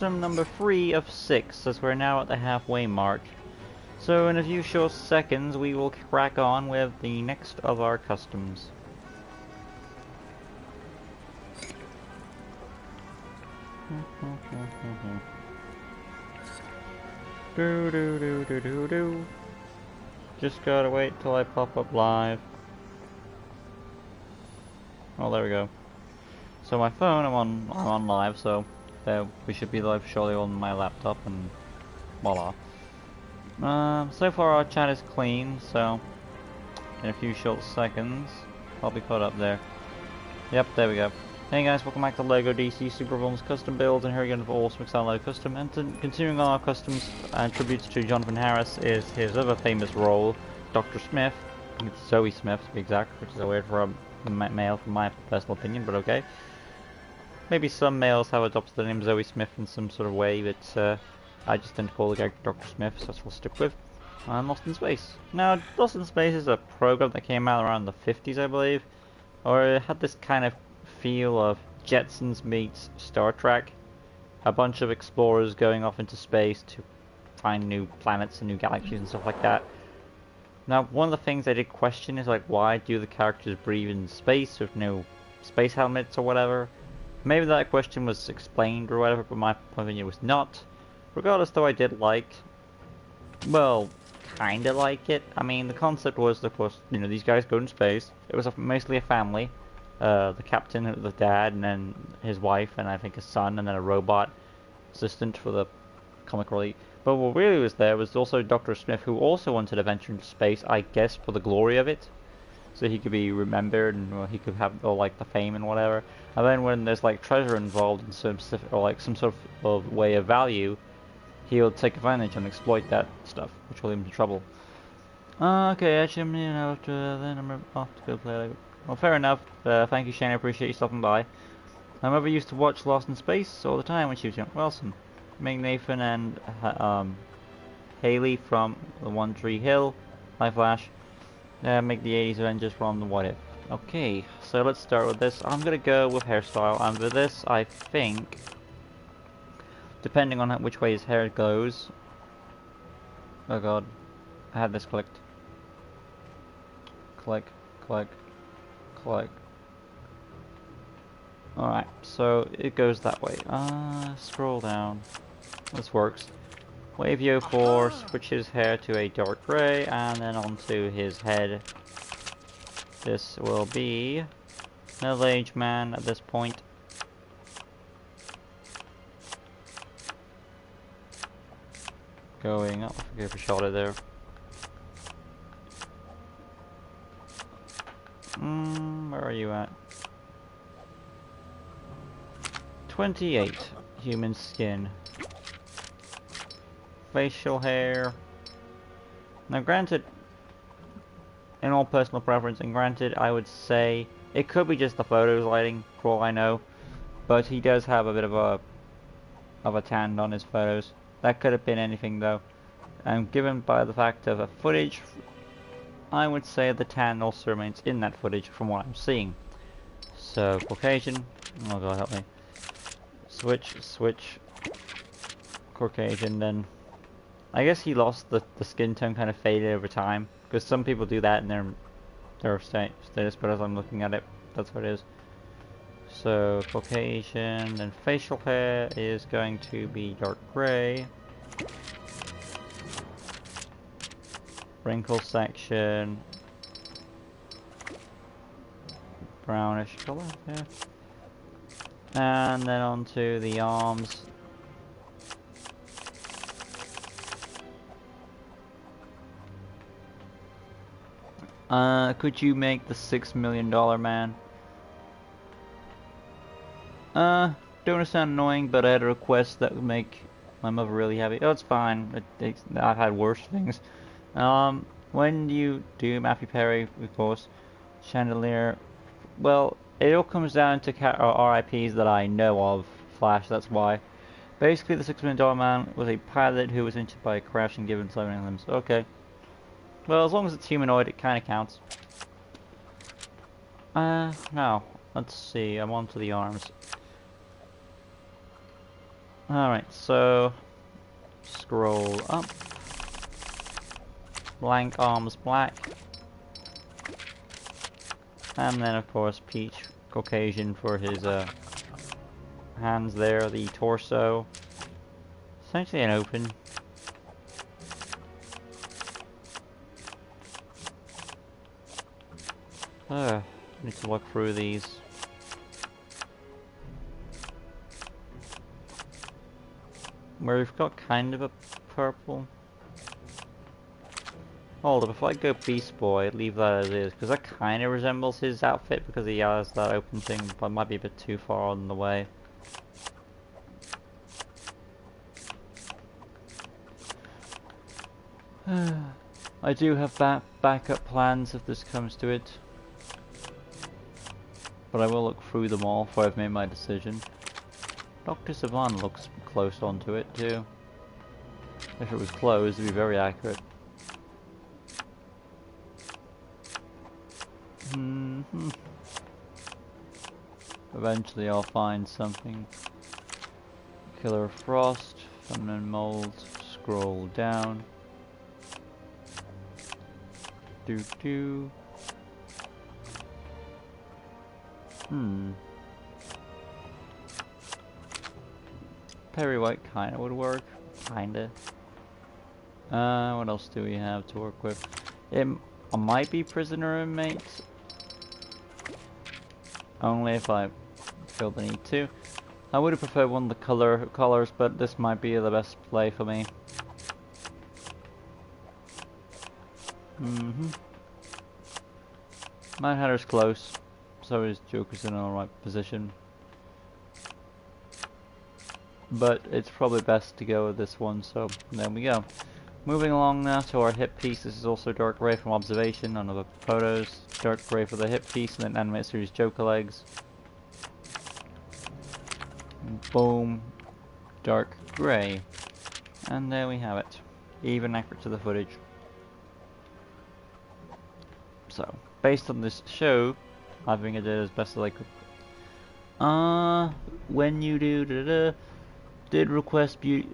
Custom number 3 of 6, as we're now at the halfway mark. So in a few short seconds we will crack on with the next of our customs. Do do do do do do. Just gotta wait till I pop up live. Oh, there we go. So my phone, I'm on live, so we should be live shortly on my laptop, and voila. So far our chat is clean, so in a few short seconds I'll be put up there. Yep, there we go. Hey guys, welcome back to LEGO DC Super Villains Custom Builds, and here again for Awesome Exile LEGO Custom. And continuing on our customs and tributes to Jonathan Harris is his other famous role, Dr. Smith. I think it's Zoe Smith to be exact, which is a weird for a male from my personal opinion, but okay. Maybe some males have adopted the name Zoe Smith in some sort of way, but I just tend to call the character Dr. Smith, so that's what we'll stick with. And Lost in Space. Now, Lost in Space is a program that came out around the 50s, I believe, or it had this kind of feel of Jetsons meets Star Trek. A bunch of explorers going off into space to find new planets and new galaxies and stuff like that. Now, one of the things I did question is, like, why do the characters breathe in space with no space helmets or whatever? Maybe that question was explained or whatever, but my point of view was not. Regardless, though, I did like, well, kinda like it. I mean, the concept was, of course, you know, these guys go in space. It was mostly a family. The captain, the dad, and then his wife, and I think a son, and then a robot assistant for the comic relief. But what really was there was also Dr. Smith, who also wanted to venture into space, I guess, for the glory of it. So he could be remembered, and he could have, or like, the fame and whatever. And then when there's like treasure involved in some specific, or like some sort of way of value, he'll take advantage and exploit that stuff, which will lead him to trouble. Okay, actually, you know, then I'm off to go play Lego. Well, fair enough. Thank you, Shane. I appreciate you stopping by. My mother used to watch Lost in Space all the time when she was young. Wilson, Meg Nathan, and Haley from the One Tree Hill, High Flash. Make the 80s Avengers from the What If. Okay, so let's start with this. I'm gonna go with hairstyle, and with this, I think, depending on which way his hair goes. Oh god, I had this clicked. Click, click, click. Alright, so it goes that way. Scroll down. This works. Wavio 4 switches hair to a dark grey, and then onto his head. This will be middle-aged man at this point. Going up, I give a shot at there. Where are you at? 28. Human skin. Facial hair. Now granted, in all personal preference, and granted I would say it could be just the photos lighting, for all I know, but he does have a bit of a tan on his photos. That could have been anything though, and given by the fact of a footage, I would say the tan also remains in that footage from what I'm seeing. So Caucasian, oh god help me, switch, Caucasian, then I guess he lost the skin tone, kind of faded over time, because some people do that in their status, but as I'm looking at it, that's what it is. So Caucasian, and facial hair is going to be dark gray. Wrinkle section, brownish color, yeah. And then onto the arms. Could you make the $6 million man? Don't want to sound annoying, but I had a request that would make my mother really happy. Oh, it's fine. I've had worse things. When you do Matthew Perry, of course, Chandelier, well, it all comes down to RIPs that I know of. Flash, that's why. Basically, the $6 million man was a pilot who was injured by a crash and given 7 limbs. Okay. Well, as long as it's humanoid, it kind of counts. Now, let's see. I'm on to the arms. Alright, so scroll up. Blank arms black. And then of course Peach Caucasian for his hands there, the torso. Essentially an open. Need to look through these. Where we've got kind of a purple. Hold up, if I go Beast Boy, leave that as is, because that kind of resembles his outfit because he has that open thing, but it might be a bit too far on the way. I do have backup plans if this comes to it. But I will look through them all before I've made my decision. Dr. Savan looks close onto it too. If it was closed, it'd be very accurate. Eventually I'll find something. Killer Frost, Feminine Mold, scroll down. Do. Perry White kinda would work. Kinda. What else do we have to work with? It might be prisoner inmate. Only if I feel the need to. I would have preferred one of the colors, but this might be the best play for me. Mad Hatter's close, so is Joker's in the right position. But it's probably best to go with this one, so there we go. Moving along now to our hip piece. This is also Dark Gray from Observation on other photos. Dark Gray for the hip piece, and then Animated Series Joker legs. Boom. Dark Gray. And there we have it. Even accurate to the footage. So, based on this show, I think I did as best as I could. When you do did request B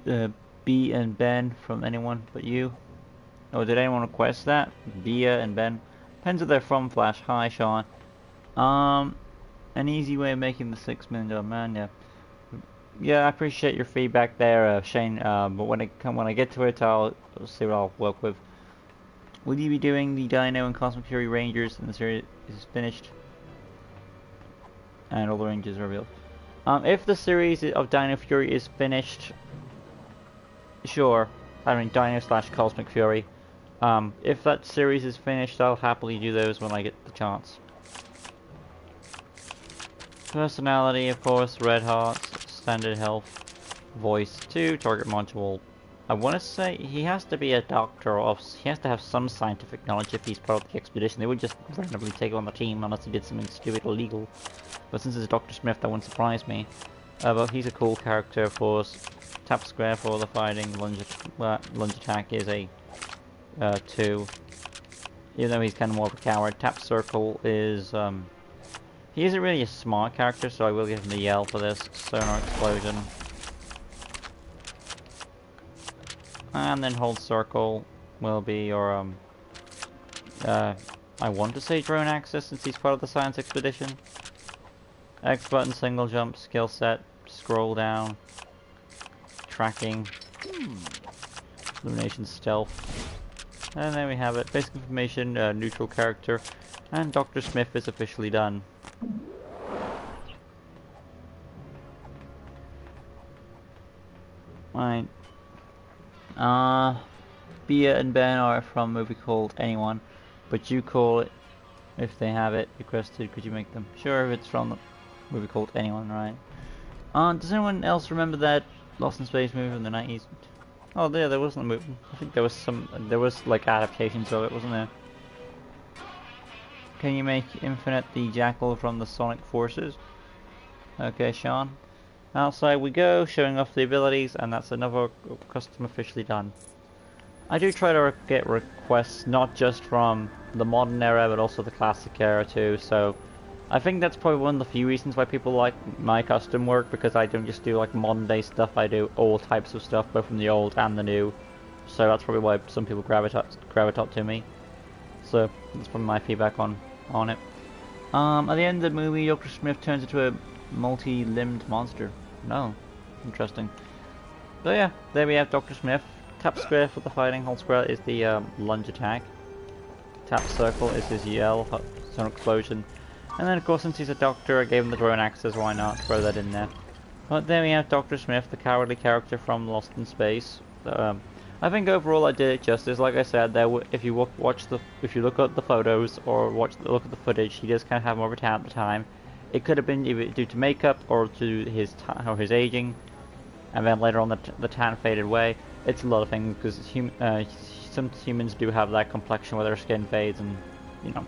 and Ben from anyone but you? Or did anyone request that? Bia and Ben? Depends if they're from Flash. Hi, Sean. An easy way of making the $6 million man, yeah. Yeah, I appreciate your feedback there, Shane. But when I get to it, I'll see what I'll work with. Will you be doing the Dino and Cosmic Fury Rangers in the series is finished? And all the Rangers revealed. If the series of Dino Fury is finished, sure. I mean Dino / Cosmic Fury. If that series is finished, I'll happily do those when I get the chance. Personality, of course, Red Hearts, Standard Health, Voice 2, Target Module. I want to say he has to be a doctor, or he has to have some scientific knowledge if he's part of the expedition. They would just randomly take him on the team unless he did something stupid illegal. But since it's Dr. Smith, that wouldn't surprise me. But he's a cool character, of course. Tap square for the fighting. Lunge attack is a 2. Even though he's kind of more of a coward. Tap circle is he isn't really a smart character, so I will give him the yell for this. Sonar explosion. And then hold circle will be your I want to say drone access since he's part of the science expedition. X button, single jump, skill set, scroll down, tracking, illumination, stealth, and then we have it. Basic information, neutral character, and Dr. Smith is officially done. Right. Bia and Ben are from a movie called Anyone, but you call it if they have it requested. Could you make them? Sure, if it's from the movie called Anyone, right? Does anyone else remember that Lost in Space movie from the 90s? Oh, yeah, there wasn't a movie. I think there was like adaptations of it, wasn't there? Can you make Infinite the Jackal from the Sonic Forces? Okay, Sean. Outside we go, showing off the abilities, and that's another custom officially done. I do try to get requests not just from the modern era, but also the classic era too, so I think that's probably one of the few reasons why people like my custom work, because I don't just do like modern day stuff, I do all types of stuff, both from the old and the new. So that's probably why some people gravitate to me. So that's probably my feedback on it. At the end of the movie, Dr. Smith turns into a multi-limbed monster. No, interesting. So yeah, there we have Dr. Smith. Tap square for the fighting, hold square is the lunge attack. Tap circle is his yell, sonic explosion. And then of course, since he's a doctor, I gave him the drone axes, why not throw that in there. But there we have Dr. Smith, the cowardly character from Lost in Space. I think overall I did it justice. Like I said, if you look at the photos or look at the footage, he does kind of have more of a tan at the time. It could have been either due to makeup or to his aging, and then later on the tan faded away. It's a lot of things, because some humans do have that complexion where their skin fades, and you know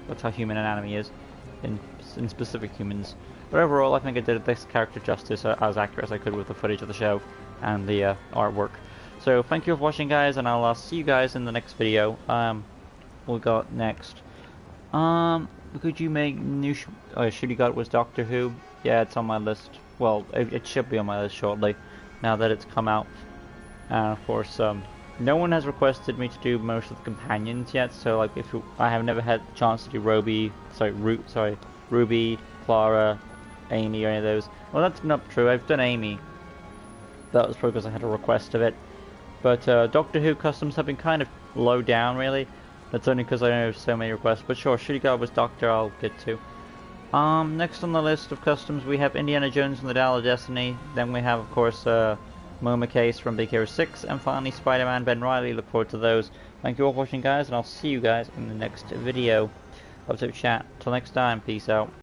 that's how human anatomy is in specific humans. But overall, I think I did this character justice as accurate as I could with the footage of the show and the artwork. So thank you for watching, guys, and I'll see you guys in the next video. We'll go next. Could you make new Shooty God was Doctor Who? Yeah, it's on my list. Well, it should be on my list shortly, now that it's come out. And of course, no one has requested me to do most of the companions yet. So like, I have never had the chance to do Ruby, Clara, Amy, or any of those. Well, that's not true. I've done Amy. That was probably because I had a request of it. But Doctor Who customs have been kind of low down, really. That's only because I have so many requests. But sure, Shooty God was Doctor, I'll get to. Next on the list of customs, we have Indiana Jones and the Dial of Destiny. Then we have, of course, Moma Case from Big Hero 6. And finally, Spider-Man Ben Reilly. Look forward to those. Thank you all for watching, guys, and I'll see you guys in the next video of Chat. Till next time, peace out.